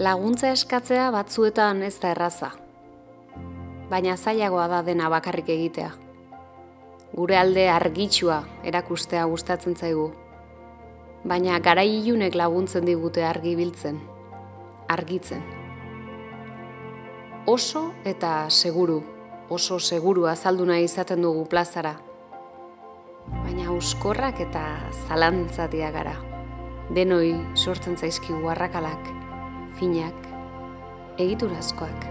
Laguntza eskatzea batzuetan ez da erraza, baina zailagoa da dena bakarrik egitea. Gure alde argitsua erakustea gustatzen zaigu, baina garai ilunek laguntzen digute argi biltzen, argitzen. Oso eta seguru, oso seguru azaldu nahi izaten dugu plazara, baina euskorrak eta zalantzatia gara. Denoi sortzen zaizkigu arrakalak, finak, egiturazkoak,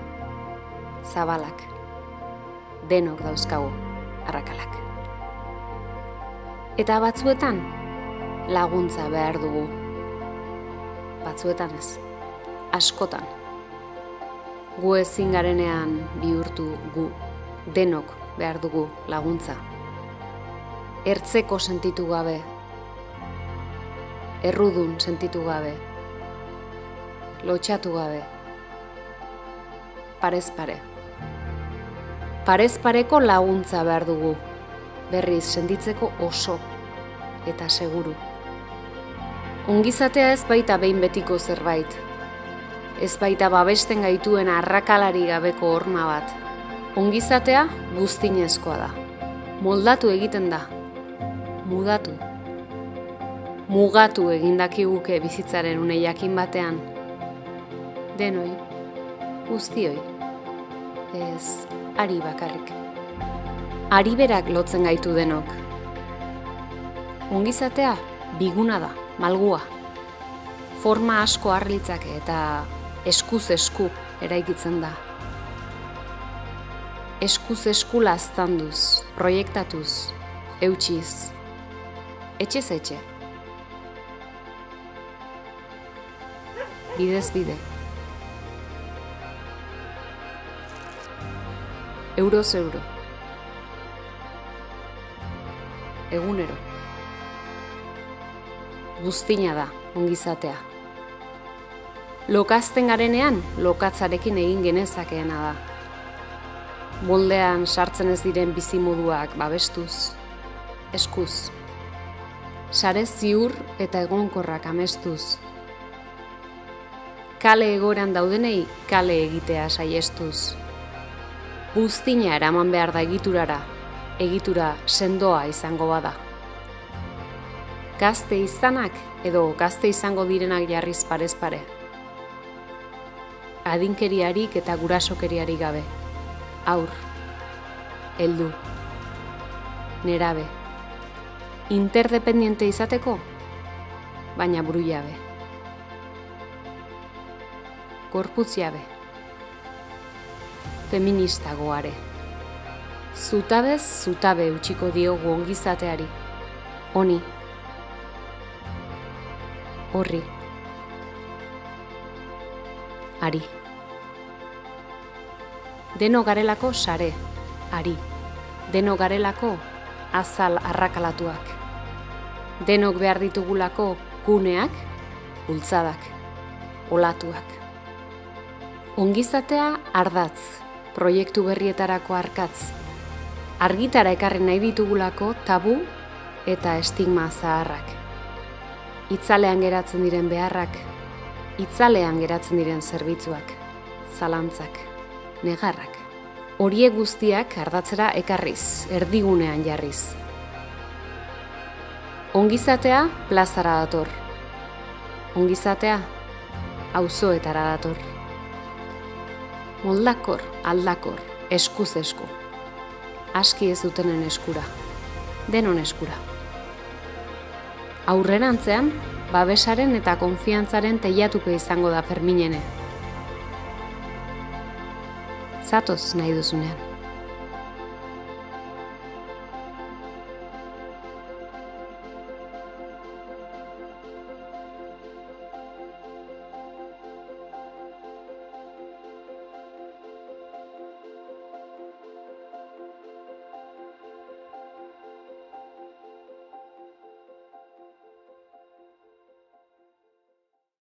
zabalak, denok dauzkagu arrakalak. Eta batzuetan laguntza behar dugu. Batzuetan ez, askotan. Gu ezin garenean bihurtu gu, denok behar dugu laguntza. Ertzeko sentitu gabe, errudun sentitu gabe, lotxatu gabe, parez pare. Parez pareko laguntza behar dugu, berriz sentitzeko oso eta seguru. Ongizatea ez baita behin betiko zerbait, ez baita babesten gaituen arrakalari gabeko horma bat. Ongizatea guztinezkoa da, moldatu egiten da, mudatu. Mugatu egindakiguke bizitzaren une jakin batean. Denoi, guztioi, ez ari bakarrik. Ari berak lotzen gaitu denok. Ongizatea biguna da, malgua. Forma asko har litzake eta eskuz esku eraikitzen da. Eskuz esku laztanduz, proiektatuz, eutsiz, etxez etxe. Bidez bide. Euroz euro. Egunero. Guztina da ongizatea. Lokazten garenean, lokatzarekin egin genezakeena da. Moldean sartzen ez diren bizimoduak babestuz, eskuz. Sare ziur eta egonkorrak amestuz. Kale egoeran daudenei kale egitea saihestuz. Guztina eraman behar da egiturara, egitura sendoa izango bada. Gazte izanak edo gazte izango direnak jarriz parez pare. Adinkeriarik eta gurasokeriarik gabe. Haur, heldu, nerabe. Interdependiente izateko, baina buru jabe. Gorputz jabe. Feminista goare. Zutabez zutabe utziko diogu ongizateari. Honi. Horri. Ari. Deno garelako sare. Ari. Deno garelako azal arrakalatuak. Denok behar ditugulako guneak, bultzadak, olatuak. Ongizatea ardatz, proiektu berrietarako arkatz. Argitara ekarri nahi ditugulako tabu eta estigma zaharrak. Itzalean geratzen diren beharrak, itzalean geratzen diren zerbitzuak, zalantzak, negarrak. Horiek guztiak ardatzera ekarriz, erdigunean jarriz. Ongizatea plazara dator. Ongizatea auzoetara dator. Moldakor, aldakor, eskuz esku. Aski ez dutenen eskura, denon eskura. Aurrerantzean, babesaren eta konfiantzaren teilatupe izango da Ferminene. Zatoz nahi duzunean.